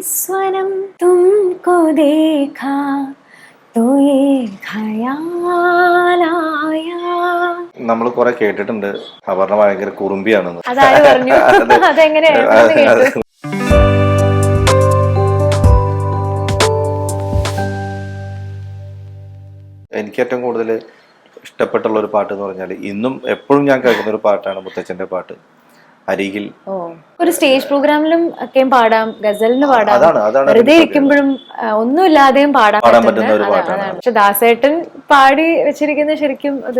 निस्वनम तुमको देखा तो ये ഖയാൽ ആയാ. നമ്മൾ കുറെ കേട്ടിട്ടുണ്ട് അപർണ ഭയങ്കര കുറുമ്പിയാണെന്ന്. അതാര് പറഞ്ഞു? അതെങ്ങനെയായിരുന്നു കേട്ടു? എനിക്ക് ഏറ്റവും കൂടുതൽ ഇഷ്ടപ്പെട്ടുള്ള ഒരു പാട്ട് എന്ന് പറഞ്ഞാൽ ഇന്നും എപ്പോഴും ഞാൻ കേൾക്കുന്ന ഒരു പാട്ടാണ് മുത്തച്ഛന്റെ പാട്ട് അരികിൽ. ഒരു സ്റ്റേജ് പ്രോഗ്രാമിലും ഒക്കെയും പാടാം, ഗസലിന് പാടാം, അതാണ് വെറുതെ ഇരിക്കുമ്പോഴും ഒന്നുമില്ലാതെയും പാടാൻ പറ്റുന്ന ഒരു പാട്ടാണ്. പക്ഷെ ദാസേട്ടൻ പാടി വെച്ചിരിക്കുന്ന ശരിക്കും അത്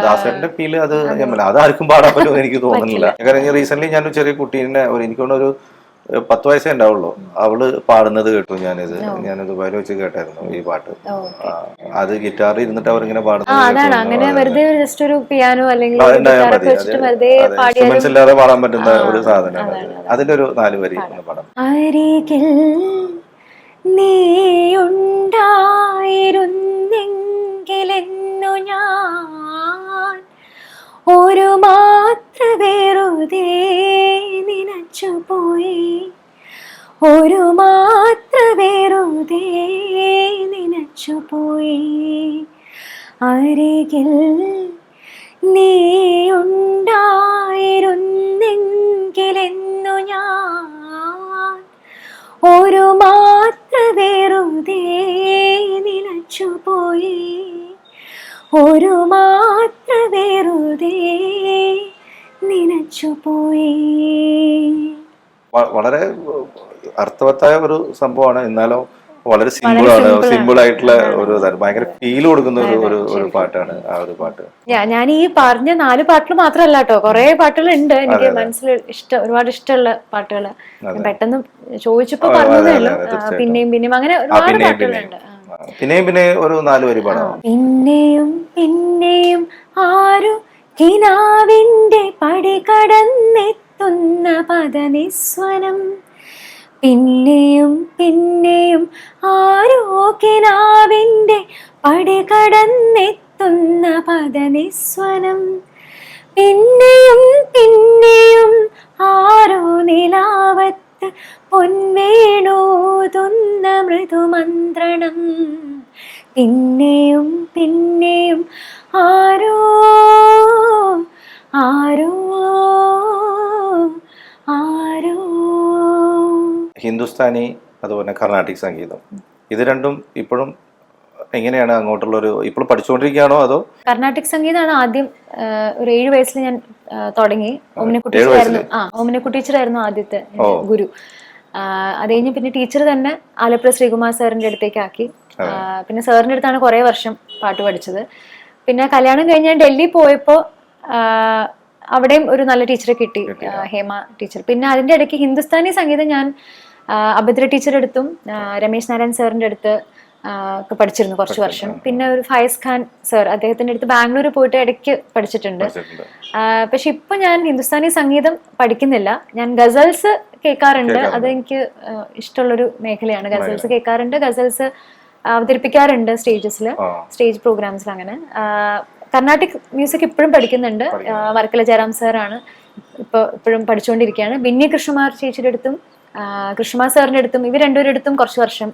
ദാസേട്ടന്റെ ഫീല് അത് ആർക്കും പാടാൻ പറ്റുമെന്ന് എനിക്ക് തോന്നുന്നില്ല. കാരണം റീസെന്റ് ഞാൻ ഒരു ചെറിയ കുട്ടീനെ എനിക്ക് ഒരു 10 വയസ്സേ ഉണ്ടാവുള്ളൂ, അവള് പാടുന്നത് കേട്ടു. ഞാൻ ദുബായിൽ വെച്ച് കേട്ടായിരുന്നു ഈ പാട്ട്. അത് ഗിറ്റാറിൽ ഇരുന്നിട്ട് അവരിങ്ങനെ പാടുന്നത് അങ്ങനെ വെറുതെ ജസ്റ്റ് ഒരു പിയാനോ അല്ലെങ്കിൽ ഇൻസ്ട്രുമെന്റ്സ് ഇല്ലാതെ പാടാൻ പറ്റുന്ന ഒരു സാധനമാണ്. അതിന്റെ ഒരു 4 വരി ഒന്ന് പാടാം. അരികിൽ നീ ഉണ്ടായിരുന്നെങ്കിലെന്നു ഞാൻ ഒരു മാത്ര വെറുതെ നിനച്ചുപോയി, ഒരു മാത്ര വെറുതെ നിനച്ചുപോയി. അരികിൽ നീ ഉണ്ടായിരുന്നെങ്കിലെന്നു ഞാൻ ഒരു മാത്ര വെറുതെ നിനച്ചുപോയി, ഒരു മാത്ര വെറുതെ നിനച്ചുപോയി. വളരെ അർത്ഥവത്തായ ഒരു സംഭവമാണ്, എന്നാലും വളരെ സിമ്പിൾ ആയിട്ടുള്ള ഒരു ഭയങ്കര ഫീൽ കൊടുക്കുന്ന ഒരു പാട്ടാണ് ആ ഒരു പാട്ട്. ഞാൻ ഈ പറഞ്ഞ 4 പാട്ടുകൾ മാത്രമല്ല കേട്ടോ, കുറെ പാട്ടുകൾ ഉണ്ട് എനിക്ക് മനസ്സിൽ ഒരുപാട് ഇഷ്ടമുള്ള പാട്ടുകൾ. പെട്ടെന്ന് ചോദിച്ചപ്പോ പറഞ്ഞതേ ഉള്ളൂ. പിന്നെയും പിന്നെയും അങ്ങനെ ഒരുപാട് പാട്ടുകളുണ്ട്. പിന്നെയും പിന്നെ ഒരു 4 വരി പാടാം. പിന്നെയും പിന്നെയും ആരു കിനാവിന്റെ പടി കടന്നെത്തുന്ന പദനിസ്വനം, പിന്നെയും പിന്നെയും ആരോ കിനാവിന്റെ പടി കടന്നെത്തുന്ന പദനിസ്വനം, പിന്നെയും പിന്നെയും ആരോ നിലാവത്ത് പൊൻവേണൂതുന്ന മൃദുമന്ത്രണം, പിന്നെയും പിന്നെയും ആരോ ആരോ ആരോ. ഹിന്ദുസ്ഥാനി അതുപോലെ കർണാട്ടിക് സംഗീതം, ഇത് രണ്ടും ഇപ്പോഴും എങ്ങനെയാണ് അങ്ങോട്ടുള്ള ഇപ്പോഴും പഠിച്ചുകൊണ്ടിരിക്കുകയാണോ അതോ? കർണാട്ടിക് സംഗീതമാണ് ആദ്യം ഒരു 7 വയസ്സിൽ ഞാൻ തുടങ്ങി. ഓമനക്കുട്ടി ടീച്ചറായിരുന്നു ആദ്യത്തെ ഗുരു. അത് കഴിഞ്ഞ് പിന്നെ ടീച്ചർ തന്നെ ആലപ്പുഴ ശ്രീകുമാർ സാറിന്റെ അടുത്തേക്ക് ആക്കി. പിന്നെ സാറിന്റെ അടുത്താണ് കുറെ വർഷം പാട്ട് പഠിച്ചത്. പിന്നെ കല്യാണം കഴിഞ്ഞ് ഞാൻ ഡൽഹി പോയപ്പോ അവിടെയും ഒരു നല്ല ടീച്ചറെ കിട്ടി, ഹേമ ടീച്ചർ. പിന്നെ അതിന്റെ ഇടയ്ക്ക് ഹിന്ദുസ്ഥാനി സംഗീതം ഞാൻ അഭദ്ര ടീച്ചറുടെ അടുത്തും രമേശ് നാരായൺ സാറിന്റെ അടുത്ത് ഒക്കെ പഠിച്ചിരുന്നു കുറച്ച് വർഷം. പിന്നെ ഒരു ഫയസ് ഖാൻ സർ, അദ്ദേഹത്തിന്റെ അടുത്ത് ബാംഗ്ലൂർ പോയിട്ട് ഇടയ്ക്ക് പഠിച്ചിട്ടുണ്ട്. പക്ഷെ ഇപ്പൊ ഞാൻ ഹിന്ദുസ്ഥാനി സംഗീതം പഠിക്കുന്നില്ല. ഞാൻ ഗസൽസ് കേൾക്കാറുണ്ട്, അതെനിക്ക് ഇഷ്ടമുള്ളൊരു മേഖലയാണ്. ഗസൽസ് കേൾക്കാറുണ്ട്, ഗസൽസ് അവതരിപ്പിക്കാറുണ്ട് സ്റ്റേജ് പ്രോഗ്രാംസിൽ. അങ്ങനെ കർണാട്ടിക് മ്യൂസിക് ഇപ്പോഴും പഠിക്കുന്നുണ്ട്. വർക്കല ജയറാം സാറാണ് ഇപ്പോഴും പഠിച്ചുകൊണ്ടിരിക്കുകയാണ്. ബിന്നി കൃഷ്ണമാർ ചേച്ചിയുടെ അടുത്തും കൃഷ്ണമാർ സാറിന്റെ അടുത്തും ഇവർ രണ്ടുപേരുടെ അടുത്തും കുറച്ച് വർഷം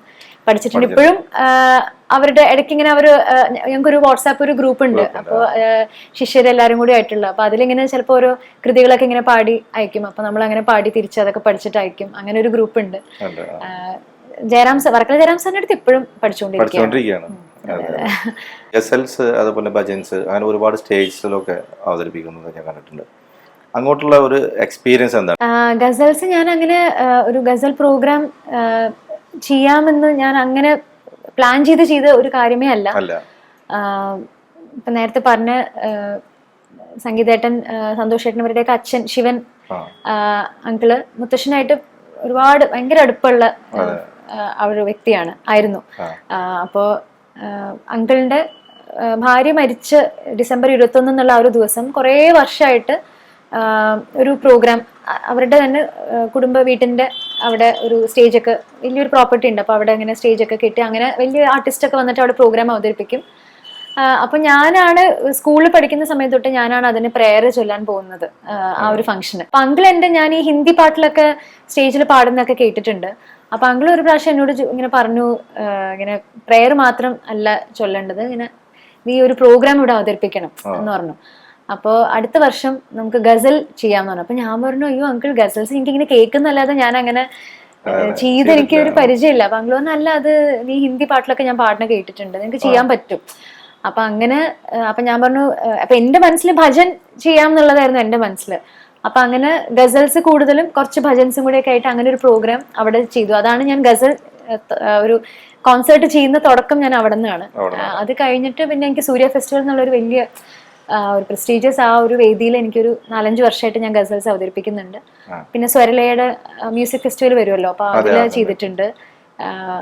പഠിച്ചിട്ടുണ്ട്. ഇപ്പോഴും അവരുടെ ഇടയ്ക്ക് ഇങ്ങനെ ഞങ്ങൾക്കൊരു വാട്സാപ്പ് ഒരു ഗ്രൂപ്പ് ഉണ്ട്, അപ്പോൾ ശിഷ്യരെല്ലാരും കൂടി ആയിട്ടുള്ള. അപ്പൊ അതിലിങ്ങനെ ചിലപ്പോൾ ഓരോ കൃതികളൊക്കെ ഇങ്ങനെ പാടി അയക്കും. അപ്പൊ നമ്മൾ അങ്ങനെ പാടി തിരിച്ച് അതൊക്കെ പഠിച്ചിട്ട് അയക്കും. അങ്ങനെ ഒരു ഗ്രൂപ്പ് ഉണ്ട്. വർക്കല ജയറാം സാറിന്റെ അടുത്ത് ഇപ്പോഴും പഠിച്ചുകൊണ്ടിരിക്കുകയാണ്. ഗസൽസ് അതുപോലെ ഭജൻസ് അങ്ങനെ ഒരുപാട് സ്റ്റേജിലൊക്കെ അവതരിപ്പിക്കുന്നത് ഞാൻ കണ്ടിട്ടുണ്ട്. അങ്ങോട്ടുള്ള ഒരു എക്സ്പീരിയൻസ് എന്താണ്? ഗസൽസ് ഞാൻ അങ്ങനെ ഒരു ഗസൽ പ്രോഗ്രാം ചെയ്യാമെന്ന് ഞാൻ അങ്ങനെ പ്ലാൻ ചെയ്ത ഒരു കാര്യമേ അല്ല. ഇപ്പൊ നേരത്തെ പറഞ്ഞ സംഗീതേട്ടൻ, സന്തോഷേട്ടൻ, അവരുടെയൊക്കെ അച്ഛൻ ശിവൻ അങ്കിള് മുത്തശ്ശനായിട്ട് ഒരുപാട് ഭയങ്കര അടുപ്പമുള്ള ഒരു ആയിരുന്നു. അപ്പോ അങ്കിളിന്റെ ഭാര്യ മരിച്ച് ഡിസംബർ 21 എന്നുള്ള ആ ഒരു ദിവസം കുറേ വർഷമായിട്ട് ഒരു പ്രോഗ്രാം അവരുടെ തന്നെ കുടുംബ വീട്ടിന്റെ അവിടെ ഒരു സ്റ്റേജൊക്കെ, വലിയൊരു പ്രോപ്പർട്ടി ഉണ്ട്. അപ്പൊ അവിടെ അങ്ങനെ സ്റ്റേജൊക്കെ കെട്ടി അങ്ങനെ വലിയ ആർട്ടിസ്റ്റൊക്കെ വന്നിട്ട് അവിടെ പ്രോഗ്രാം അവതരിപ്പിക്കും. അപ്പൊ ഞാനാണ് സ്കൂളിൽ പഠിക്കുന്ന സമയത്ത് തൊട്ട് ഞാനാണ് അതിന് പ്രേയർ ചൊല്ലാൻ പോകുന്നത് ആ ഒരു ഫംഗ്ഷന്. അപ്പൊ അങ്കിൾ ഞാൻ ഈ ഹിന്ദി പാട്ടിലൊക്കെ സ്റ്റേജിൽ പാടുന്നൊക്കെ കേട്ടിട്ടുണ്ട്. അപ്പൊ അങ്കിൾ ഒരു പ്രാവശ്യം എന്നോട് ഇങ്ങനെ പറഞ്ഞു, ഇങ്ങനെ പ്രെയർ മാത്രം അല്ല ചൊല്ലേണ്ടത്, ഇങ്ങനെ നീ ഒരു പ്രോഗ്രാം ഇവിടെ അവതരിപ്പിക്കണം എന്ന് പറഞ്ഞു. അപ്പോൾ അടുത്ത വർഷം നമുക്ക് ഗസൽ ചെയ്യാന്ന് പറഞ്ഞു. അപ്പൊ ഞാൻ പറഞ്ഞു, അയ്യോ അങ്കിൾ ഗസൽസ് എനിക്ക് ഇങ്ങനെ കേൾക്കുന്നല്ലാതെ ഞാൻ അങ്ങനെ ചെയ്ത് എനിക്ക് ഒരു പരിചയമില്ല. അപ്പൊ അങ്കിൾ പറഞ്ഞു, അല്ല അത് നീ ഹിന്ദി പാട്ടിലൊക്കെ ഞാൻ പാടിന കേട്ടിട്ടുണ്ട്, നിനക്ക് ചെയ്യാൻ പറ്റും. അപ്പൊ അങ്ങനെ അപ്പൊ ഞാൻ പറഞ്ഞു, അപ്പൊ എന്റെ മനസ്സിൽ ഭജൻ ചെയ്യാം എന്നുള്ളതായിരുന്നു എന്റെ മനസ്സിൽ. അപ്പൊ അങ്ങനെ ഗസൽസ് കൂടുതലും കുറച്ച് ഭജൻസും കൂടെ ഒക്കെ ആയിട്ട് അങ്ങനെ ഒരു പ്രോഗ്രാം അവിടെ ചെയ്തു. അതാണ് ഞാൻ ഗസൽ ഒരു കോൺസേർട്ട് ചെയ്യുന്ന തുടക്കം ഞാൻ അവിടെ നിന്നാണ്. അത് കഴിഞ്ഞിട്ട് പിന്നെ എനിക്ക് സൂര്യ ഫെസ്റ്റിവൽ എന്നുള്ളൊരു വലിയ ഒരു പ്രസ്റ്റീജിയസ് ആ ഒരു വേദിയിൽ എനിക്കൊരു 4-5 വർഷമായിട്ട് ഞാൻ ഗസൽസ് അവതരിപ്പിക്കുന്നുണ്ട്. പിന്നെ സ്വരലയുടെ മ്യൂസിക് ഫെസ്റ്റിവൽ വരുമല്ലോ, അപ്പൊ അതിൽ ചെയ്തിട്ടുണ്ട്.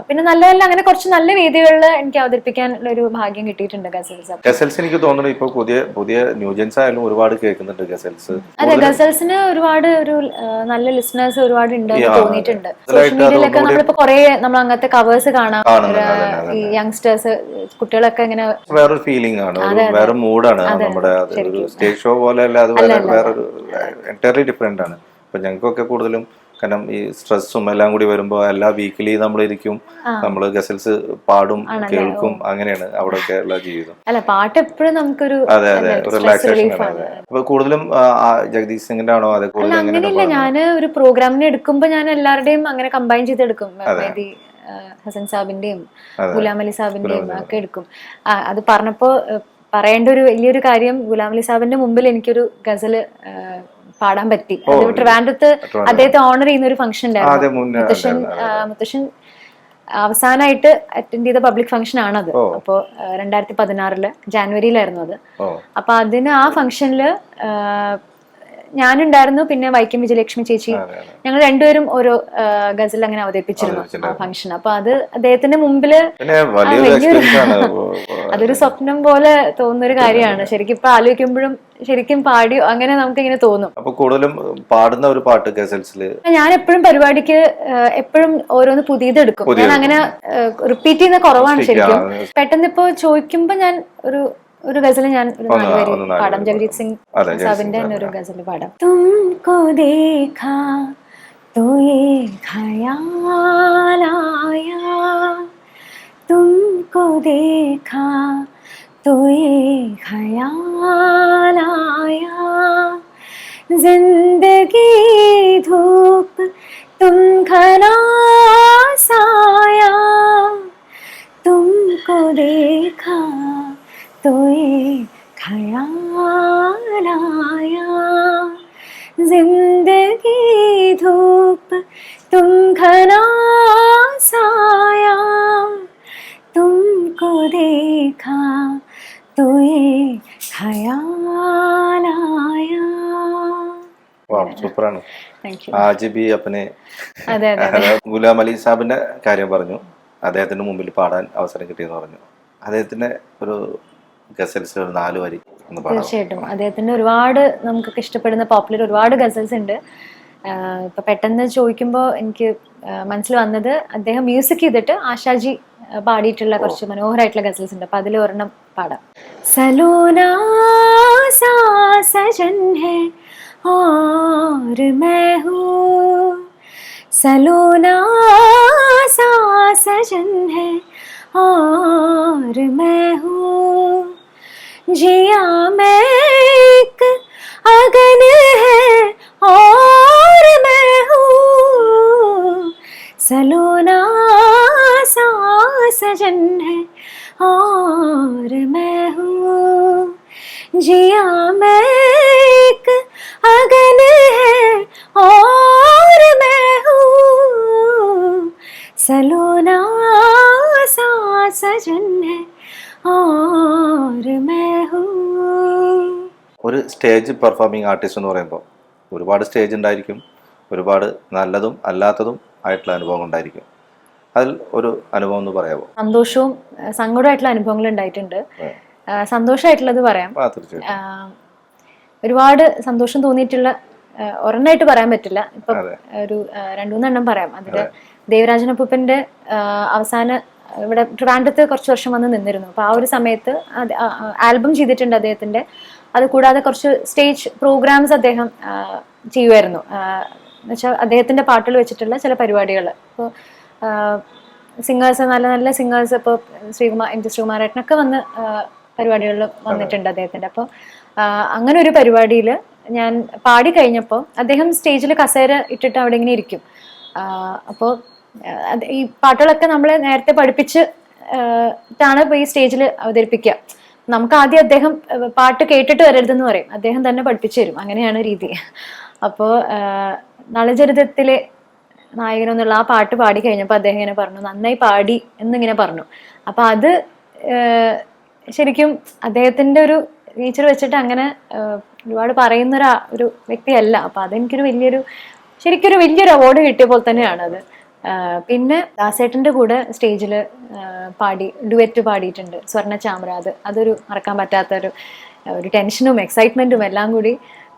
പിന്നെ നല്ല നല്ല അങ്ങനെ കുറച്ച് നല്ല വേദികളിൽ എനിക്ക് അവതരിപ്പിക്കാനുള്ള ഒരു ഭാഗ്യം കിട്ടിയിട്ടുണ്ട് ഗസൽസ്. ഗസൽസ് എനിക്ക് തോന്നുന്നു ഇപ്പൊ പുതിയ പുതിയ ന്യൂജൻസ് ആയാലും ഒരുപാട് കേൾക്കുന്നുണ്ട് ഗസൽസ്. അതെ, ഗസൽസിന് ഒരുപാട് ഒരു നല്ല ലിസണേഴ്സ് ഒരുപാട് ഉണ്ടെന്ന് തോന്നിയിട്ടുണ്ട്. സോഷ്യൽ മീഡിയയിലൊക്കെ നമ്മളിപ്പോ കുറെ നമ്മൾ അങ്ങനത്തെ കവേഴ്സ് കാണാം. ഈ യങ്സ്റ്റേഴ്സ് കുട്ടികളൊക്കെ ഇങ്ങനെ വേറൊരു ഫീലിംഗ് ആണ്, വേറെ മൂഡാണ്. നമ്മുടെ ഒരു സ്റ്റേജ് ഷോ പോലെ അല്ല, അത് വേറൊരു എൻറ്റയർലി ഡിഫറെന്റ് ആണ്. അപ്പൊ ഞങ്ങൾക്കൊക്കെ കൂടുതലും കാരണം ഈ സ്ട്രെസ്സും എല്ലാം കൂടി വരുമ്പോ എല്ലാ വീക്കിലി നമ്മളിരിക്കും, നമ്മള് ഗസൽസ് പാടും കേൾക്കും, അങ്ങനെയാണ് അവിടെ ഒക്കെ ഉള്ള ജീവിതം. അല്ല, പാട്ട് എപ്പോഴും നമുക്കൊരു അതെ അതെ റിലാക്സേഷൻ ആണ്. അപ്പൊ കൂടുതലും ജഗദീഷ് സിംഗിന്റെ ആണോ? അതെ, കൂടുതലും അങ്ങനെയില്ല. ഞാൻ ഒരു പ്രോഗ്രാമിന് എടുക്കുമ്പോ ഞാൻ എല്ലാവരുടെയും അങ്ങനെ കമ്പൈൻ ചെയ്തെടുക്കും. ഹസൻ സാബിന്റെയും ഗുലാം അലി സാബിന്റെയും ഒക്കെ എടുക്കും. അത് പറഞ്ഞപ്പോ പറയേണ്ട ഒരു വലിയൊരു കാര്യം, ഗുലാം അലി സാബിന്റെ മുമ്പിൽ എനിക്കൊരു ഗസല് പാടാൻ പറ്റി. അത് ട്രിവാൻഡ്രത്ത് അദ്ദേഹത്തെ ഓണർ ചെയ്യുന്ന ഒരു ഫംഗ്ഷൻ ഉണ്ടായിരുന്നു. മുത്തശ്ശൻ അവസാനമായിട്ട് അറ്റൻഡ് ചെയ്ത പബ്ലിക് ഫംഗ്ഷൻ ആണത്. അപ്പോ 2016 ജാനുവരിയിലായിരുന്നു അത്. അപ്പൊ അതിന് ആ ഫംഗ്ഷനില് ഞാനുണ്ടായിരുന്നു, പിന്നെ വൈക്കം വിജയലക്ഷ്മി ചേച്ചി, ഞങ്ങൾ രണ്ടുപേരും ഓരോ ഗസൽ അങ്ങനെ അവതരിപ്പിച്ചിരുന്നു ആ ഫംഗ്ഷൻ. അപ്പൊ അത് അദ്ദേഹത്തിന്റെ മുമ്പില് അതൊരു സ്വപ്നം പോലെ തോന്നുന്നൊരു കാര്യമാണ് ശരിക്കും. ഇപ്പൊ ആലോചിക്കുമ്പോഴും ശരിക്കും പാടി അങ്ങനെ നമുക്ക് ഇങ്ങനെ തോന്നും. അപ്പൊ കൂടുതലും പാടുന്ന ഒരു പാട്ട് ഗസൽസില് ഞാൻ എപ്പോഴും പരിപാടിക്ക് എപ്പോഴും ഓരോന്ന് പുതിയതെടുക്കും. ഞാൻ അങ്ങനെ റിപ്പീറ്റ് ചെയ്യുന്ന കുറവാണ് ശരിക്കും. പെട്ടെന്ന് ഇപ്പോ ചോദിക്കുമ്പോ ഞാൻ ഒരു ഗസൽ ഞാൻ ഒരു 4 വരി പാടാം. ജഗദീപ് സിംഗ് സാബിന്റെ തന്നെ ഒരു ഗസൽ പാടാം. തുംകോ ദേഖാ तो ये ख्याल आया, तुमको देखा तो ये ख्याल आया, जिंदगी धूप तुम घना साया, तुमको देखा तो ये ख्याल आया, जिंदगी धूप तुम घना साया, तुमको देखा तो ये ख्याल आया. സൂപ്പറാണ്. ആജ് ബി അപ്പനെ ഗുലാം അലി സാബിന്റെ കാര്യം പറഞ്ഞു, അദ്ദേഹത്തിന്റെ മുമ്പിൽ പാടാൻ അവസരം കിട്ടിയെന്ന് പറഞ്ഞു. അദ്ദേഹത്തിന്റെ ഒരു ഗസൽസ് 4 വരി. തീർച്ചയായിട്ടും അദ്ദേഹത്തിന്റെ ഒരുപാട് നമുക്കൊക്കെ ഇഷ്ടപ്പെടുന്ന പോപ്പുലർ ഒരുപാട് ഗസൽസ് ഉണ്ട്. ഇപ്പൊ പെട്ടെന്ന് ചോദിക്കുമ്പോൾ എനിക്ക് മനസ്സിൽ വന്നത് അദ്ദേഹം മ്യൂസിക് ചെയ്തിട്ട് ആശാജി പാടിയിട്ടുള്ള കുറച്ച് മനോഹരമായിട്ടുള്ള ഗസൽസ് ഉണ്ട്. അപ്പൊ അതിൽ ഒരെണ്ണം പാടാം. സലോനാ സാ സജൻ ഹൈ और मैं हूँ, सलोना सा सजन है और मैं हूँ, जिया मैं एक अगन है और मैं हूँ, सलोना सा सजन है और मैं हूँ, जिया मैं एक अगन है और मैं हूँ, सलोना सा सजन है और मैं हूँ. ഒരു സ്റ്റേജ് പെർഫോമിംഗ് ആർട്ടിസ്റ്റ് എന്ന് പറയുമ്പോൾ ഒരുപാട് സ്റ്റേജ് ഉണ്ടായിരിക്കും, ഒരുപാട് നല്ലതും അല്ലാത്തതും ആയിട്ടുള്ള അനുഭവങ്ങൾ ഉണ്ടായിരിക്കും. അതിൽ ഒരു അനുഭവം എന്ന് പറയാമോ? സന്തോഷവും സങ്കടമായിട്ടുള്ള അനുഭവങ്ങൾ ഉണ്ടായിട്ടുണ്ട്. സന്തോഷമായിട്ടുള്ളത് പറയാം. ഒരുപാട് സന്തോഷം തോന്നിയിട്ടുള്ള ഒരെണ്ണമായിട്ട് പറയാൻ പറ്റില്ല. ഇപ്പൊ ഒരു 2-3 പറയാം. അതില് ദേവരാജൻ അപ്പൂപ്പന്റെ അവസാന ഇവിടെ ട്രിവാൻഡ്രത്ത് കുറച്ച് വർഷം വന്ന് നിന്നിരുന്നു. അപ്പൊ ആ ഒരു സമയത്ത് ആൽബം ചെയ്തിട്ടുണ്ട് അദ്ദേഹത്തിന്റെ. അത് കൂടാതെ കുറച്ച് സ്റ്റേജ് പ്രോഗ്രാംസ് അദ്ദേഹം ചെയ്യുമായിരുന്നു. എന്നുവെച്ചാൽ അദ്ദേഹത്തിന്റെ പാട്ടുകൾ വെച്ചിട്ടുള്ള ചില പരിപാടികൾ. ഇപ്പോൾ സിംഗേഴ്സ്, നല്ല നല്ല സിംഗേഴ്സ്, ഇപ്പോൾ എം ജി ശ്രീകുമാരേട്ടനൊക്കെ വന്ന് പരിപാടികളിൽ വന്നിട്ടുണ്ട് അദ്ദേഹത്തിന്റെ. അപ്പോൾ അങ്ങനെ ഒരു പരിപാടിയിൽ ഞാൻ പാടി കഴിഞ്ഞപ്പോൾ അദ്ദേഹം സ്റ്റേജിൽ കസേര ഇട്ടിട്ട് അവിടെ ഇങ്ങനെ ഇരിക്കും. അപ്പോൾ ഈ പാട്ടുകളൊക്കെ നമ്മൾ നേരത്തെ പഠിപ്പിച്ച് ാണ് ഇപ്പോൾ ഈ സ്റ്റേജിൽ അവതരിപ്പിക്കുക. നമുക്ക് ആദ്യം അദ്ദേഹം പാട്ട് കേട്ടിട്ട് വരരുതെന്ന് പറയും, അദ്ദേഹം തന്നെ പഠിപ്പിച്ചു തരും, അങ്ങനെയാണ് രീതി. അപ്പോൾ നളചരിതത്തിലെ നായകനെന്നുള്ള ആ പാട്ട് പാടി കഴിഞ്ഞപ്പോൾ അദ്ദേഹം ഇങ്ങനെ പറഞ്ഞു, നന്നായി പാടി എന്നിങ്ങനെ പറഞ്ഞു. അപ്പൊ അത് ശരിക്കും അദ്ദേഹത്തിന്റെ ഒരു നേച്ചർ വെച്ചിട്ട് അങ്ങനെ ഒരുപാട് പറയുന്ന ഒരു വ്യക്തിയല്ല. അപ്പൊ അതെനിക്കൊരു ശരിക്കൊരു വലിയൊരു അവാർഡ് കിട്ടിയ പോലെ തന്നെയാണ് അത്. പിന്നെ ദാസേട്ടന്റെ കൂടെ സ്റ്റേജിൽ ഡുവറ്റ് പാടിയിട്ടുണ്ട്, സ്വർണ്ണ ചാമര. അതൊരു മറക്കാൻ പറ്റാത്ത ഒരു ടെൻഷനും എക്സൈറ്റ്മെന്റും എല്ലാം കൂടി.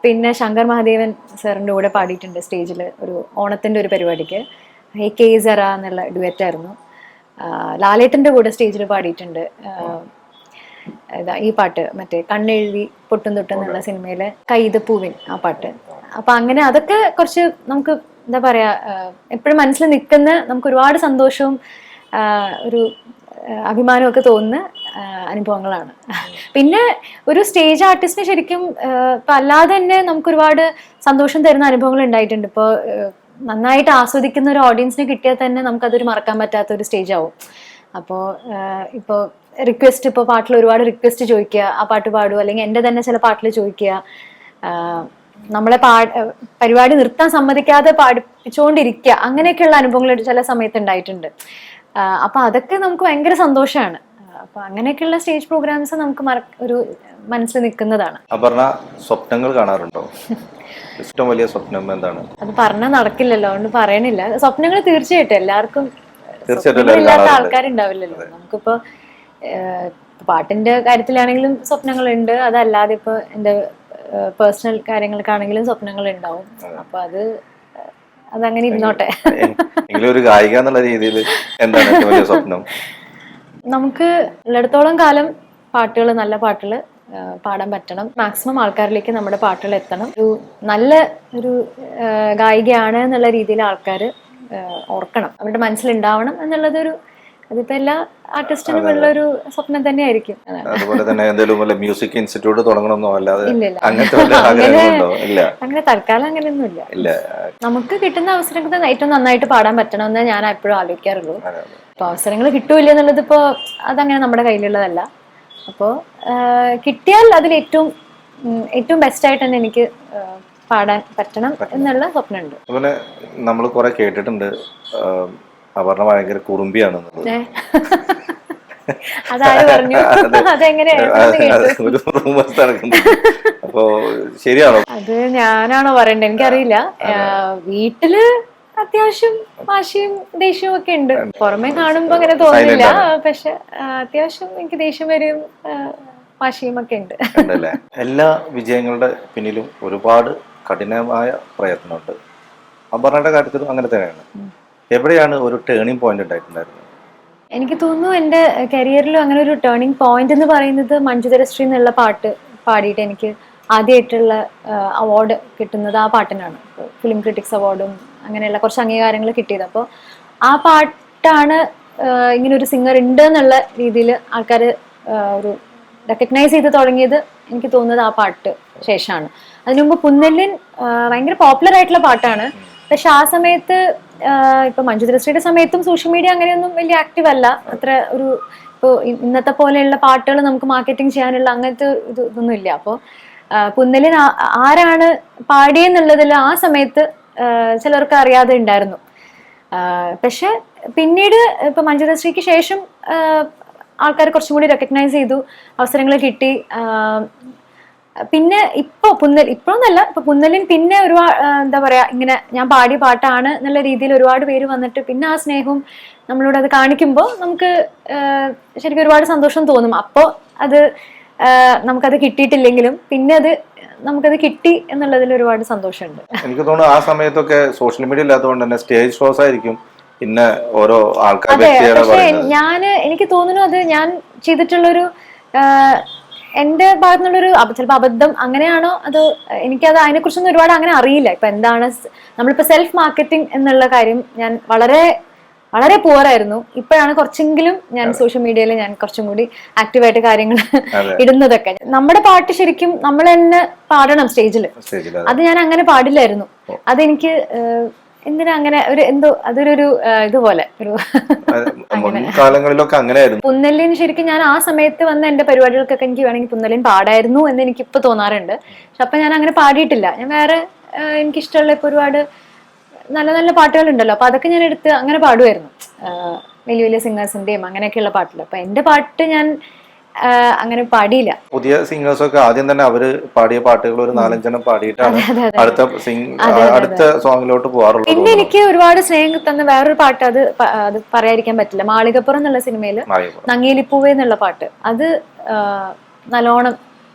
പിന്നെ ശങ്കർ മഹാദേവൻ സാറിന്റെ കൂടെ പാടിയിട്ടുണ്ട് സ്റ്റേജിൽ ഒരു ഓണത്തിന്റെ ഒരു പരിപാടിക്ക്. ഹേ കേസറ എന്നുള്ള ഡുവറ്റായിരുന്നു. ലാലേട്ടന്റെ കൂടെ സ്റ്റേജിൽ പാടിയിട്ടുണ്ട് ഈ പാട്ട്, മറ്റേ കണ്ണെഴുതി പൊട്ടും തൊട്ടും എന്നുള്ള സിനിമയിലെ കൈതപ്പൂവിൻ ആ പാട്ട്. അപ്പൊ അങ്ങനെ അതൊക്കെ കുറച്ച് നമുക്ക് എന്താ പറയാ, എപ്പോഴും മനസ്സിൽ നിൽക്കുന്ന, നമുക്ക് ഒരുപാട് സന്തോഷവും ഒരു അഭിമാനവും ഒക്കെ തോന്നുന്ന അനുഭവങ്ങളാണ്. പിന്നെ ഒരു സ്റ്റേജ് ആർട്ടിസ്റ്റിന് ശരിക്കും ഇപ്പൊ അല്ലാതെ തന്നെ നമുക്ക് ഒരുപാട് സന്തോഷം തരുന്ന അനുഭവങ്ങൾ ഉണ്ടായിട്ടുണ്ട്. ഇപ്പോൾ നന്നായിട്ട് ആസ്വദിക്കുന്ന ഒരു ഓഡിയൻസിനെ കിട്ടിയാൽ തന്നെ നമുക്കതൊരു മറക്കാൻ പറ്റാത്ത ഒരു സ്റ്റേജ് ആവും. അപ്പോൾ ഇപ്പോൾ റിക്വസ്റ്റ്, ഇപ്പോൾ പാട്ടിൽ ഒരുപാട് റിക്വസ്റ്റ് ചോദിക്കുക, ആ പാട്ട് പാടുക, അല്ലെങ്കിൽ എൻ്റെ തന്നെ ചില പാട്ടിൽ ചോദിക്കുക, നമ്മളെ പരിപാടി നിർത്താൻ സമ്മതിക്കാതെ പാടിപ്പിച്ചുകൊണ്ടിരിക്കുക, അങ്ങനെയൊക്കെയുള്ള അനുഭവങ്ങൾ ചില സമയത്ത് ഉണ്ടായിട്ടുണ്ട്. അപ്പൊ അതൊക്കെ നമുക്ക് ഭയങ്കര സന്തോഷമാണ്. അപ്പൊ അങ്ങനെയൊക്കെയുള്ള സ്റ്റേജ് പ്രോഗ്രാംസ് നമുക്ക് ഒരു മനസ്സിൽ നിൽക്കുന്നതാണ്. സ്വപ്നങ്ങൾ കാണാറുണ്ടോ? ഇഷ്ടം വലിയ സ്വപ്നം എന്താണ്? അത് പറഞ്ഞാൽ നടക്കില്ലല്ലോ, അതുകൊണ്ട് പറയണില്ല. സ്വപ്നങ്ങൾ തീർച്ചയായിട്ടും എല്ലാവർക്കും, ഇല്ലാത്ത ആൾക്കാരുണ്ടാവില്ലല്ലോ. നമുക്കിപ്പോ പാട്ടിന്റെ കാര്യത്തിലാണെങ്കിലും സ്വപ്നങ്ങളുണ്ട്, അതല്ലാതെ ഇപ്പൊ എന്റെ പേഴ്സണൽ കാര്യങ്ങൾക്കാണെങ്കിലും സ്വപ്നങ്ങൾ ഉണ്ടാവും. അപ്പൊ അതങ്ങനെ ഇരുന്നോട്ടെ. ഒരു ഗായിക എന്നുള്ള രീതിയിൽ എന്താണ് ഏറ്റവും വലിയ സ്വപ്നം? നമുക്ക് ഉള്ളിടത്തോളം കാലം പാട്ടുകൾ, നല്ല പാട്ടുകൾ പാടാൻ പറ്റണം. മാക്സിമം ആൾക്കാരിലേക്ക് നമ്മുടെ പാട്ടുകൾ എത്തണം. നല്ല ഒരു ഗായികയാണ് എന്നുള്ള രീതിയിൽ ആൾക്കാർ ഓർക്കണം, അവരുടെ മനസ്സിലുണ്ടാവണം എന്നുള്ളതൊരു, അതിപ്പോ എല്ലാ ആർട്ടിസ്റ്റിനും ഉള്ള ഒരു സ്വപ്നം തന്നെ ആയിരിക്കും. അതുപോലെ തന്നെ എന്തെങ്കിലും മ്യൂസിക് ഇൻസ്റ്റിറ്റ്യൂട്ട് തുടങ്ങണമെന്നോ അല്ലാതെ അങ്ങനെ തൽക്കാലം അങ്ങനെയൊന്നും ഇല്ല. നമുക്ക് കിട്ടുന്ന അവസരങ്ങൾ ഏറ്റവും നന്നായിട്ട് പാടാൻ പറ്റണമെന്ന് ഞാൻ എപ്പോഴും ആലോചിക്കാറുള്ളൂ. അപ്പൊ അവസരങ്ങൾ കിട്ടൂല എന്നുള്ളത് ഇപ്പോ അതങ്ങനെ നമ്മുടെ കയ്യിലുള്ളതല്ല. അപ്പോ കിട്ടിയാൽ അതിൽ ഏറ്റവും ബെസ്റ്റ് ആയിട്ട് തന്നെ എനിക്ക് പാടാൻ പറ്റണം എന്നുള്ള സ്വപ്നമുണ്ട്. അതുപോലെ നമ്മൾ കുറെ കേട്ടിട്ടുണ്ട് അപർണ ഭയങ്കര കുറുമ്പിയാണ്. അപ്പോ ശരിയാണോ? അത് ഞാനാണോ പറയണ്ടേ, എനിക്കറിയില്ല. വീട്ടില് അത്യാവശ്യം വാശിയും ദേഷ്യവും ഒക്കെ ഉണ്ട്. പുറമെ കാണുമ്പോ അങ്ങനെ തോന്നില്ല, പക്ഷെ അത്യാവശ്യം എനിക്ക് ദേഷ്യം വരും, വാശിയും ഒക്കെ ഉണ്ട്. എല്ലാ വിജയങ്ങളുടെ പിന്നിലും ഒരുപാട് കഠിനമായ പ്രയത്നമുണ്ട്. അപർണയുടെ കാര്യത്തിലും അങ്ങനെ തന്നെയാണ്. എവിടെയാണ് ഒരു ടേണിംഗ് പോയിന്റ് ഉണ്ടായിട്ടുണ്ടായിരുന്നത്? എനിക്ക് തോന്നുന്നു എൻ്റെ കരിയറിലും അങ്ങനെ ഒരു ടേണിംഗ് പോയിന്റ് എന്ന് പറയുന്നത് മഞ്ജുതരശ്രീ എന്നുള്ള പാട്ട് പാടിയിട്ട് എനിക്ക് ആദ്യമായിട്ടുള്ള അവാർഡ് കിട്ടുന്നത് ആ പാട്ടിനാണ്. ഫിലിം ക്രിറ്റിക്സ് അവാർഡും അങ്ങനെയുള്ള കുറച്ച് അംഗീകാരങ്ങൾ കിട്ടിയത്. അപ്പോൾ ആ പാട്ടാണ് ഇങ്ങനെ ഒരു സിംഗർ ഉണ്ട് എന്നുള്ള രീതിയിൽ ആൾക്കാർ ഒരു റെക്കഗ്നൈസ് ചെയ്ത് തുടങ്ങിയത്. എനിക്ക് തോന്നുന്നത് ആ പാട്ട് ശേഷമാണ്. അതിനു മുമ്പ് പുന്നല്ലിൻ ഭയങ്കര പോപ്പുലർ ആയിട്ടുള്ള പാട്ടാണ്. പക്ഷെ ആ സമയത്ത് ഇപ്പൊ മഞ്ജുതരശ്രീയുടെ സമയത്തും സോഷ്യൽ മീഡിയ അങ്ങനെയൊന്നും വലിയ ആക്റ്റീവ് അല്ല. അത്ര ഒരു ഇപ്പോൾ ഇന്നത്തെ പോലെയുള്ള പാട്ടുകൾ നമുക്ക് മാർക്കറ്റിംഗ് ചെയ്യാനുള്ള അങ്ങനത്തെ ഇതൊന്നും ഇല്ല. അപ്പോൾ പുന്നലിൻ ആരാണ് പാടിയെന്നുള്ളതിൽ ആ സമയത്ത് ചിലർക്ക് അറിയാതെ ഉണ്ടായിരുന്നു. പക്ഷെ പിന്നീട് ഇപ്പൊ മഞ്ജുതരശ്രീക്ക് ശേഷം ആൾക്കാർ കുറച്ചും കൂടി റെക്കഗ്നൈസ് ചെയ്തു, അവസരങ്ങൾ കിട്ടി. പിന്നെ ഇപ്പോഴൊന്നല്ല, ഇപ്പൊ പുന്നലിൻ പിന്നെ ഒരുപാട് എന്താ പറയാ, ഇങ്ങനെ ഞാൻ പാടിയ പാട്ടാണ് എന്നുള്ള രീതിയിൽ ഒരുപാട് പേര് വന്നിട്ട് പിന്നെ ആ സ്നേഹവും നമ്മളോട് അത് കാണിക്കുമ്പോൾ നമുക്ക് ശരിക്കും ഒരുപാട് സന്തോഷം തോന്നും. അപ്പോൾ അത് നമുക്കത് കിട്ടിയിട്ടില്ലെങ്കിലും പിന്നെ നമുക്കത് കിട്ടി എന്നുള്ളതിൽ ഒരുപാട് സന്തോഷമുണ്ട്. എനിക്ക് തോന്നുന്നു ആ സമയത്തൊക്കെ സോഷ്യൽ മീഡിയ ഇല്ലാത്തതുകൊണ്ട് തന്നെ സ്റ്റേജ് ഷോസ് ആയിരിക്കും പിന്നെ ഓരോ ആൾക്കാർ. അതെ, പക്ഷെ എനിക്ക് തോന്നുന്നു അത് ഞാൻ ചെയ്തിട്ടുള്ളൊരു എന്റെ ഭാഗത്തു നിന്നുള്ളൊരു ചിലപ്പോൾ അബദ്ധം അങ്ങനെയാണോ അതോ എനിക്കത് അതിനെക്കുറിച്ചൊന്നും ഒരുപാട് അങ്ങനെ അറിയില്ല. ഇപ്പൊ എന്താണ് നമ്മളിപ്പോ സെൽഫ് മാർക്കറ്റിംഗ് എന്നുള്ള കാര്യം ഞാൻ വളരെ വളരെ പുവറായിരുന്നു. ഇപ്പോഴാണ് കുറച്ചെങ്കിലും ഞാൻ സോഷ്യൽ മീഡിയയിൽ ഞാൻ കുറച്ചും കൂടി ആക്റ്റീവായിട്ട് കാര്യങ്ങൾ ഇടുന്നതൊക്കെ. നമ്മുടെ പാട്ട് ശരിക്കും നമ്മൾ തന്നെ പാടണം സ്റ്റേജിൽ. അത് ഞാൻ അങ്ങനെ പാടില്ലായിരുന്നു. അതെനിക്ക് എന്തിനാ അങ്ങനെ ഒരു എന്തോ അതൊരു ഇതുപോലെ ഒരു കാലങ്ങളിലൊക്കെ അങ്ങനെയായിരുന്നു. പുന്നല്ലിന് ശരിക്കും ഞാൻ ആ സമയത്ത് വന്ന എന്റെ പരിപാടികൾക്കൊക്കെ എനിക്ക് വേണമെങ്കിൽ പുന്നല്ലിൻ പാടായിരുന്നു എന്ന് എനിക്ക് ഇപ്പൊ തോന്നാറുണ്ട്. പക്ഷെ അപ്പൊ ഞാൻ അങ്ങനെ പാടിയിട്ടില്ല. ഞാൻ വേറെ എനിക്കിഷ്ടമുള്ള ഇപ്പൊ ഒരുപാട് നല്ല നല്ല പാട്ടുകളുണ്ടല്ലോ, അപ്പൊ അതൊക്കെ ഞാൻ എടുത്ത് അങ്ങനെ പാടുമായിരുന്നു, വലിയ വലിയ സിംഗേഴ്സിന്റെയും അങ്ങനെയൊക്കെയുള്ള പാട്ടിൽ. അപ്പൊ എന്റെ പാട്ട് ഞാൻ അങ്ങനെ പാടിയില്ല. പുതിയ സിംഗേഴ്സ് ഒക്കെ ആദ്യം തന്നെ അവര് പാടിയ പാട്ടുകൾ ഒരു 4-5 പാടിയിട്ടാണ് അടുത്ത സോങ്ങിലോട്ട് പോകാറുള്ളത്. പിന്നെ എനിക്ക് ഒരുപാട് സ്നേഹം തന്ന വേറൊരു പാട്ട്, അത് പറയാതിരിക്കാൻ പറ്റില്ല. മാളികപ്പുറം എന്നുള്ള സിനിമയില് നങ്ങേലിപ്പൂവേ എന്നുള്ള പാട്ട്, അത് നല്ലോണം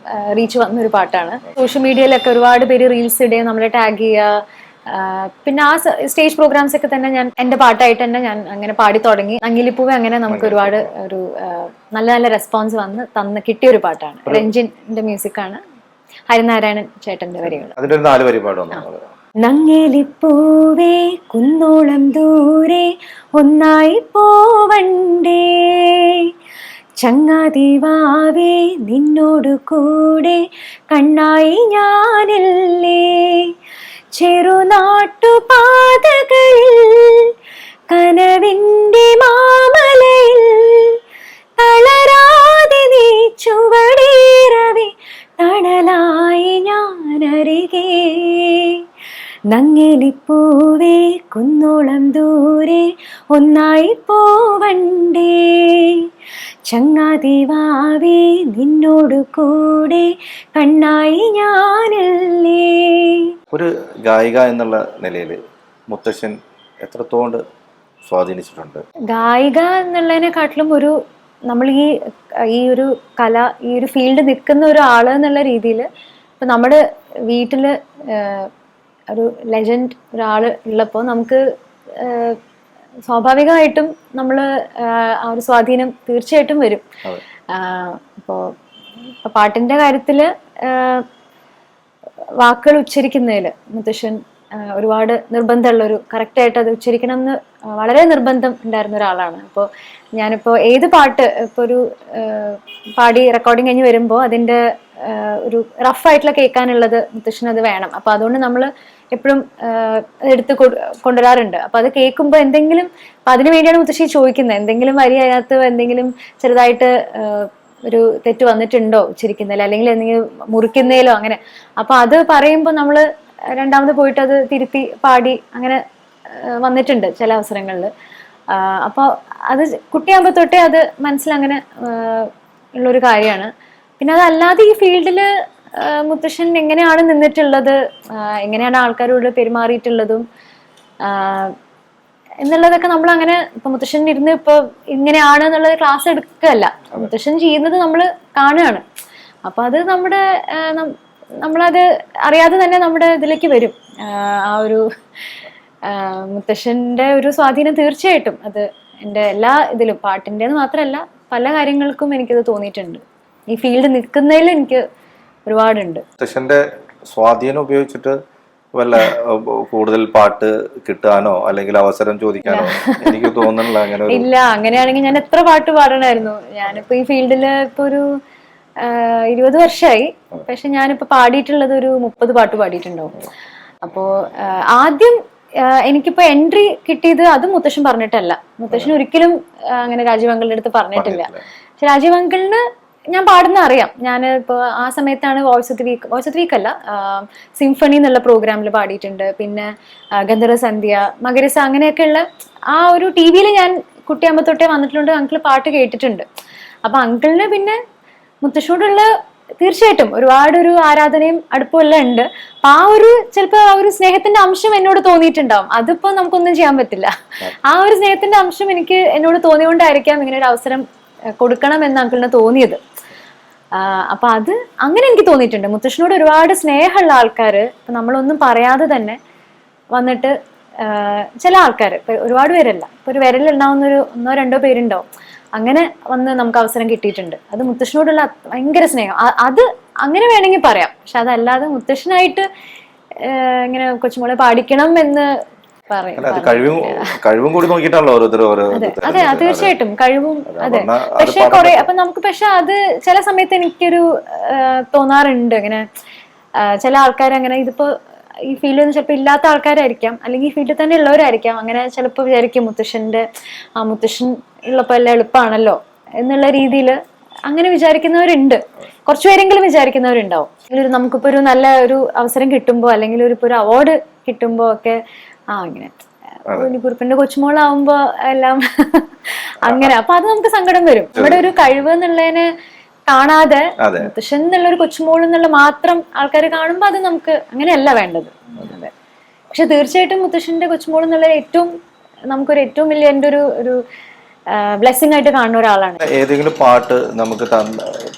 റീച്ച് വന്നൊരു പാട്ടാണ്. സോഷ്യൽ മീഡിയയിലൊക്കെ ഒരുപാട് പേര് റീൽസ് ഇടുകയും നമ്മളെ ടാഗ് ചെയ്യുക. പിന്നെ ആ സ്റ്റേജ് പ്രോഗ്രാംസ് ഒക്കെ തന്നെ ഞാൻ എന്റെ പാട്ടായിട്ട് തന്നെ ഞാൻ അങ്ങനെ പാടി തുടങ്ങി. നങ്ങിലിപ്പൂവെ അങ്ങനെ നമുക്ക് ഒരുപാട് ഒരു നല്ല നല്ല റെസ്പോൺസ് തന്ന് കിട്ടിയ ഒരു പാട്ടാണ്. രഞ്ജിന്റെ മ്യൂസിക്കാണ്, ഹരിനാരായണൻ ചേട്ടന്റെ വരികൾ. അതിന്റെ ഒരു 4 വരി പാടും. നങ്ങേലിപ്പൂവേ കുന്നോളം ദൂരെ ഒന്നായി പോവണ്ടേ, ചങ്ങാതിവാവേ നിന്നോട് കൂടെ കണ്ണായി ഞാനില്ലേ, ചെറുനാട്ടുപാതകളിൽ കനവിന്റെ മാമലയിൽ തളരാതെ നീ ചുവടേറവേ തണലായി ഞാനരികെ, നങ്ങേലിപ്പൂവേ കുന്നോളം ദൂരെ ഒന്നായി പോവണ്ടേ, ചങ്ങാതിവാവേ നിന്നോട് കൂടെ കണ്ണായി ഞാനല്ലേ. ഒരു ഗായിക എന്നുള്ള നിലയിൽ മുത്തശ്ശൻ എത്രത്തോണ്ട് സ്വാധീനിച്ചിട്ടുണ്ട്? ഗായിക എന്നുള്ളതിനെക്കാട്ടിലും ഒരു നമ്മൾ ഈ ഒരു കല, ഈ ഒരു ഫീൽഡ് നിൽക്കുന്ന ഒരാള് എന്നുള്ള രീതിയിൽ ഇപ്പൊ നമ്മുടെ വീട്ടില് ഒരു ലെജൻഡ് ഒരാള് ഉള്ളപ്പോൾ നമുക്ക് സ്വാഭാവികമായിട്ടും നമ്മൾ ആ ഒരു സ്വാധീനം തീർച്ചയായിട്ടും വരും. ഇപ്പോൾ പാട്ടിന്റെ കാര്യത്തില് വാക്കുകൾ ഉച്ചരിക്കുന്നതിൽ മുത്തശ്ശൻ ഒരുപാട് നിർബന്ധമുള്ളൊരു, കറക്റ്റായിട്ട് അത് ഉച്ചരിക്കണം എന്ന് വളരെ നിർബന്ധം ഉണ്ടായിരുന്ന ഒരാളാണ്. അപ്പോൾ ഞാനിപ്പോൾ ഏത് പാട്ട് ഇപ്പോൾ ഒരു പാടി റെക്കോർഡിങ് കഴിഞ്ഞ് വരുമ്പോൾ അതിൻ്റെ ഒരു റഫായിട്ടുള്ള കേൾക്കാനുള്ളത് മുത്തശ്ശൻ അത് വേണം. അപ്പോൾ അതുകൊണ്ട് നമ്മൾ എപ്പോഴും എടുത്ത് കൊണ്ടുവരാറുണ്ട്. അപ്പോൾ അത് കേൾക്കുമ്പോൾ എന്തെങ്കിലും, അപ്പം അതിനു വേണ്ടിയാണ് മുത്തശ്ശി ചോദിക്കുന്നത്, എന്തെങ്കിലും വരി അതിനകത്ത് എന്തെങ്കിലും ചെറുതായിട്ട് ഒരു തെറ്റ് വന്നിട്ടുണ്ടോ ഉച്ചരിക്കുന്നതിൽ, അല്ലെങ്കിൽ എന്തെങ്കിലും മുറിക്കുന്നതിലോ അങ്ങനെ. അപ്പൊ അത് പറയുമ്പോൾ നമ്മൾ രണ്ടാമത് പോയിട്ട് അത് തിരുത്തി പാടി അങ്ങനെ വന്നിട്ടുണ്ട് ചില അവസരങ്ങളിൽ. അപ്പോൾ അത് കുട്ടിയാകുമ്പോൾ തൊട്ടേ അത് മനസ്സിലങ്ങനെ ഉള്ളൊരു കാര്യമാണ്. പിന്നെ അതല്ലാതെ ഈ ഫീൽഡിൽ മുത്തശ്ശൻ എങ്ങനെയാണ് നിന്നിട്ടുള്ളത്, എങ്ങനെയാണ് ആൾക്കാരോട് പെരുമാറിയിട്ടുള്ളതും എന്നുള്ളതൊക്കെ നമ്മൾ അങ്ങനെ ഇപ്പൊ മുത്തശ്ശൻ ഇരുന്ന് ഇപ്പൊ ഇങ്ങനെയാണ് എന്നുള്ളത് ക്ലാസ് എടുക്കുകയല്ല, മുത്തശ്ശൻ ചെയ്യുന്നത് നമ്മൾ കാണുകയാണ്. അപ്പൊ അത് നമ്മളത് അറിയാതെ തന്നെ നമ്മുടെ ഇതിലേക്ക് വരും. ആ ഒരു മുത്തശ്ശന്റെ ഒരു സ്വാധീനം തീർച്ചയായിട്ടും അത് എൻ്റെ എല്ലാ ഇതിലും, പാട്ടിൻ്റെന്ന് മാത്രമല്ല പല കാര്യങ്ങൾക്കും എനിക്കത് തോന്നിയിട്ടുണ്ട്. ഈ ഫീൽഡ് നിൽക്കുന്നതിൽ എനിക്ക് ഒരുപാടുണ്ട്. മുത്തശ്ശന്റെ സ്വാധീനം ഉപയോഗിച്ചിട്ട് വല്ല കൂടുതൽ പാട്ട് കിട്ടാനോ അല്ലെങ്കിൽ അവസരം ചോദിക്കാനോ എനിക്ക് തോന്നുന്നില്ല. അങ്ങനെ ഇല്ല, അങ്ങനെയാണെങ്കിൽ ഞാൻ എത്ര പാട്ട് പാടണമായിരുന്നു. ഞാനിപ്പോ ഈ ഫീൽഡില് ഇപ്പൊ ഒരു 20 വർഷമായി. പക്ഷെ ഞാനിപ്പോ പാടിയിട്ടുള്ളത് ഒരു 30 പാട്ട് പാടിയിട്ടുണ്ടാവും. അപ്പോ ആദ്യം എനിക്കിപ്പോ എൻട്രി കിട്ടിയത് അത് മുത്തശ്ശൻ പറഞ്ഞിട്ടല്ല. മുത്തശ്ശൻ ഒരിക്കലും അങ്ങനെ രാജീവ് അങ്കിളിന്റെ അടുത്ത് പറഞ്ഞിട്ടില്ല. പക്ഷെ രാജീവ് അങ്കിളിന് ഞാൻ പാടുന്ന അറിയാം. ഞാൻ ഇപ്പോൾ ആ സമയത്താണ് വോയിസ് ഓഫ് ദി വീക്ക് അല്ല, സിംഫണി എന്നുള്ള പ്രോഗ്രാമിൽ പാടിയിട്ടുണ്ട്. പിന്നെ ഗന്ധർവ സന്ധ്യ, മകരസ, അങ്ങനെയൊക്കെയുള്ള ആ ഒരു TV-യിൽ ഞാൻ കുട്ടിയാകുമ്പോൾ തൊട്ടേ വന്നിട്ടുണ്ട്. അങ്കിൾ പാട്ട് കേട്ടിട്ടുണ്ട്. അപ്പൊ അങ്കിളിന് പിന്നെ മുത്തശ്ശനോടുള്ള തീർച്ചയായിട്ടും ഒരുപാടൊരു ആരാധനയും അടുപ്പവും എല്ലാം ഉണ്ട്. അപ്പൊ ആ ഒരു ചിലപ്പോൾ ആ ഒരു സ്നേഹത്തിന്റെ അംശം എന്നോട് തോന്നിയിട്ടുണ്ടാവും. അതിപ്പോ നമുക്കൊന്നും ചെയ്യാൻ പറ്റില്ല. ആ ഒരു സ്നേഹത്തിന്റെ അംശം എന്നോട് തോന്നിയോണ്ടായിരിക്കാം ഇങ്ങനെ ഒരു അവസരം കൊടുക്കണം എന്ന് അങ്കിളിന് തോന്നിയത്. അപ്പൊ അത് അങ്ങനെ എനിക്ക് തോന്നിയിട്ടുണ്ട്. മുത്തശ്ശനോട് ഒരുപാട് സ്നേഹമുള്ള ആൾക്കാർ നമ്മളൊന്നും പറയാതെ തന്നെ വന്നിട്ട്, ചില ആൾക്കാർ, ഇപ്പൊ ഒരുപാട് പേരല്ല, ഇപ്പൊ ഒരു വിരലുണ്ടാവുന്ന ഒരു 1-2 പേരുണ്ടാവും. അങ്ങനെ വന്ന് നമുക്ക് അവസരം കിട്ടിയിട്ടുണ്ട്. അത് മുത്തശ്ശനോടുള്ള ഭയങ്കര സ്നേഹം. അത് അങ്ങനെ വേണമെങ്കിൽ പറയാം. പക്ഷെ അതല്ലാതെ മുത്തശ്ശനായിട്ട് ഇങ്ങനെ കൊച്ചുമോളെ പാടിക്കണം എന്ന് കഴിവും കൂടി നോക്കിയിട്ടാണല്ലോ ഓരോരുത്തരും അതെ തീർച്ചയായിട്ടും കഴിവും. അതെ പക്ഷെ അപ്പൊ നമുക്ക് പക്ഷെ അത് ചില സമയത്ത് എനിക്കൊരു തോന്നാറുണ്ട് ഇങ്ങനെ ചില ആൾക്കാർ അങ്ങനെ ഇതിപ്പോ ഈ ഫീൽഡിൽ ചിലപ്പോൾ ഇല്ലാത്ത ആൾക്കാരായിരിക്കാം, അല്ലെങ്കിൽ ഈ ഫീൽഡിൽ തന്നെ ഉള്ളവരായിരിക്കാം, അങ്ങനെ ചിലപ്പോൾ വിചാരിക്കും മുത്തശ്ശൻ ഉള്ളപ്പോൾ എല്ലാം എളുപ്പമാണല്ലോ എന്നുള്ള രീതിയിൽ അങ്ങനെ വിചാരിക്കുന്നവരുണ്ട്. കുറച്ചുപേരെങ്കിലും വിചാരിക്കുന്നവരുണ്ടാവും. നമുക്കിപ്പോ ഒരു നല്ല ഒരു അവസരം കിട്ടുമ്പോ അല്ലെങ്കിൽ ഒരു അവാർഡ് കിട്ടുമ്പോ ഒക്കെ ഇങ്ങനെ കുറുപ്പിന്റെ കൊച്ചുമോളാവുമ്പോ എല്ലാം അങ്ങനെ അപ്പൊ അത് നമുക്ക് സങ്കടം വരും. നമ്മുടെ ഒരു കഴിവ് എന്നുള്ളതിനെ കാണാതെ മുത്തശ്ശൻ എന്നുള്ള ഒരു കൊച്ചുമോൾ എന്നുള്ള മാത്രം ആൾക്കാർ കാണുമ്പോ അത് നമുക്ക് അങ്ങനെയല്ല വേണ്ടത്. അതെ പക്ഷെ തീർച്ചയായിട്ടും മുത്തശ്ശന്റെ കൊച്ചുമോൾ എന്നുള്ള നമുക്കൊരു ഏറ്റവും വലിയ എൻ്റെ ഒരു ബ്ലെസ്സിംഗ് ആയിട്ട് കാണുന്ന ഒരാളാണ്. ഏതെങ്കിലും പാട്ട് നമുക്ക്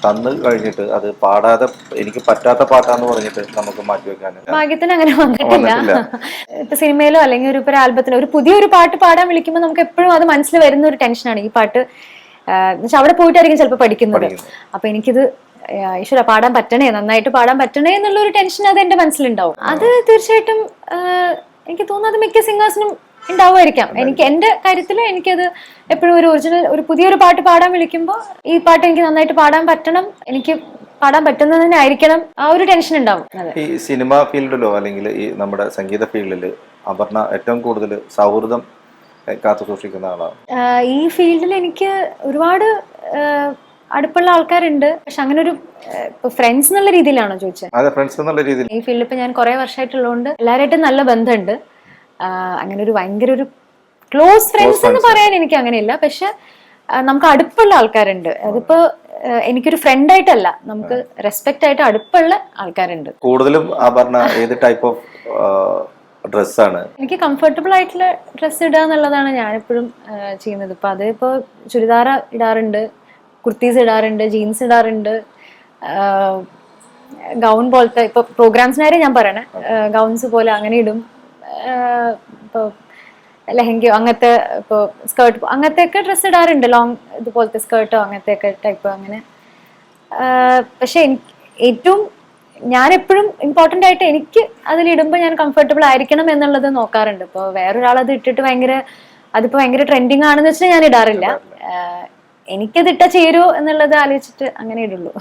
തന്നു കഴിഞ്ഞിട്ട് അത് പാടാതെ എനിക്ക് പറ്റാത്ത പാട്ടാന്ന് പറഞ്ഞിട്ട് നമുക്ക് മാറ്റിവെക്കാൻ ഭാഗ്യത്തിന് അങ്ങനെ വന്നിട്ടില്ല. ഇപ്പൊ സിനിമയിലോ അല്ലെങ്കിൽ ഒരു ആൽബത്തിലോ ഒരു പുതിയൊരു പാട്ട് പാടാൻ വിളിക്കുമ്പോൾ നമുക്ക് എപ്പോഴും അത് മനസ്സിൽ വരുന്ന ഒരു ടെൻഷനാണ്. ഈ പാട്ട് അവിടെ പോയിട്ടായിരിക്കും ചിലപ്പോൾ പഠിക്കുന്നത്. അപ്പൊ എനിക്കിത് ഈശ്വര പാടാൻ പറ്റണേ, നന്നായിട്ട് പാടാൻ പറ്റണേ എന്നുള്ള ഒരു ടെൻഷൻ അത് എന്റെ മനസ്സിലുണ്ടാവും. അത് തീർച്ചയായിട്ടും എനിക്ക് തോന്നുന്നത് മിക്ക സിംഗേഴ്സിനും ഉണ്ടാവുമായിരിക്കാം. എന്റെ കാര്യത്തിൽ എനിക്കത് എപ്പോഴും ഒരു ഒറിജിനൽ ഒരു പുതിയൊരു പാട്ട് പാടാൻ വിളിക്കുമ്പോൾ ഈ പാട്ട് എനിക്ക് നന്നായിട്ട് പാടാൻ പറ്റണം, എനിക്ക് പാടാൻ പറ്റുന്നതന്നെ ആയിരിക്കണം, ആ ഒരു ടെൻഷൻ ഉണ്ടാവും. ഈ സിനിമ ഫീൽഡിലോ അല്ലെങ്കിൽ ഈ നമ്മുടെ സംഗീത ഫീൽഡിൽ അപർണ ഏറ്റവും കൂടുതൽ സൗഹൃദം കാത്തു സൂക്ഷിക്കുന്ന ആളാണ്. ഈ ഫീൽഡിൽ എനിക്ക് ഒരുപാട് അടുപ്പുള്ള ആൾക്കാരുണ്ട്. പക്ഷെ അങ്ങനെ ഒരു ഫ്രണ്ട്സ് എന്നുള്ള രീതിയിലാണോ ചോദിച്ചത്? അതെ, ഫ്രണ്ട്സ് എന്നുള്ള രീതിയിൽ. ഈ ഫീൽഡിൽ ഇപ്പൊ ഞാൻ കുറെ വർഷമായിട്ടുള്ളതുകൊണ്ട് എല്ലാവരായിട്ടും നല്ല ബന്ധമുണ്ട്. അങ്ങനെ ഒരു ഭയങ്കര ഒരു ക്ലോസ് ഫ്രണ്ട്സ് എന്ന് പറയാൻ എനിക്ക് അങ്ങനെയില്ല. പക്ഷെ നമുക്ക് അടുപ്പുള്ള ആൾക്കാരുണ്ട്. അതിപ്പോ എനിക്കൊരു ഫ്രണ്ട് ആയിട്ടല്ല, നമുക്ക് റെസ്പെക്ട് ആയിട്ട് അടുപ്പുള്ള ആൾക്കാരുണ്ട്. കൂടുതലും അപർണ ഏത് ടൈപ്പ് ഓഫ് ഡ്രസ്സാണ്? എനിക്ക് കംഫർട്ടബിൾ ആയിട്ടുള്ള ഡ്രസ്സ് ഇടുക എന്നുള്ളതാണ് ഞാൻ എപ്പോഴും ചെയ്യുന്നത്. ഇപ്പൊ അതിപ്പോ ചുരിദാർ ഇടാറുണ്ട്, കുർത്തീസ് ഇടാറുണ്ട്, ജീൻസ് ഇടാറുണ്ട്, ഗൗൺ പോലത്തെ ഇപ്പൊ പ്രോഗ്രാംസിനാരെ ഞാൻ പറയണേ ഗൗൺസ് പോലെ അങ്ങനെ ഇടും. ഇപ്പൊ ലെഹങ്കയോ അങ്ങനത്തെ ഇപ്പൊ സ്കേർട്ട് അങ്ങനത്തെ ഒക്കെ ഡ്രസ്സ് ഇടാറുണ്ട്, ലോങ് ഇതുപോലത്തെ സ്കേർട്ടോ അങ്ങനത്തെ ഒക്കെ ടൈപ്പ് അങ്ങനെ. പക്ഷെ ഏറ്റവും ഞാൻ എപ്പോഴും ഇമ്പോർട്ടൻ്റ് ആയിട്ട് എനിക്ക് അതിലിടുമ്പോൾ ഞാൻ കംഫർട്ടബിൾ ആയിരിക്കണം എന്നുള്ളത് നോക്കാറുണ്ട്. ഇപ്പോൾ വേറൊരാൾ അത് ഇട്ടിട്ട് അതിപ്പോ ഭയങ്കര ട്രെൻഡിങ് ആണെന്ന് വെച്ചാൽ ഞാൻ ഇടാറില്ല. എനിക്കത് ഇട്ടാ ചേരുമോ എന്നുള്ളത് ആലോചിച്ചിട്ട് അങ്ങനെ ഇടുള്ളൂ.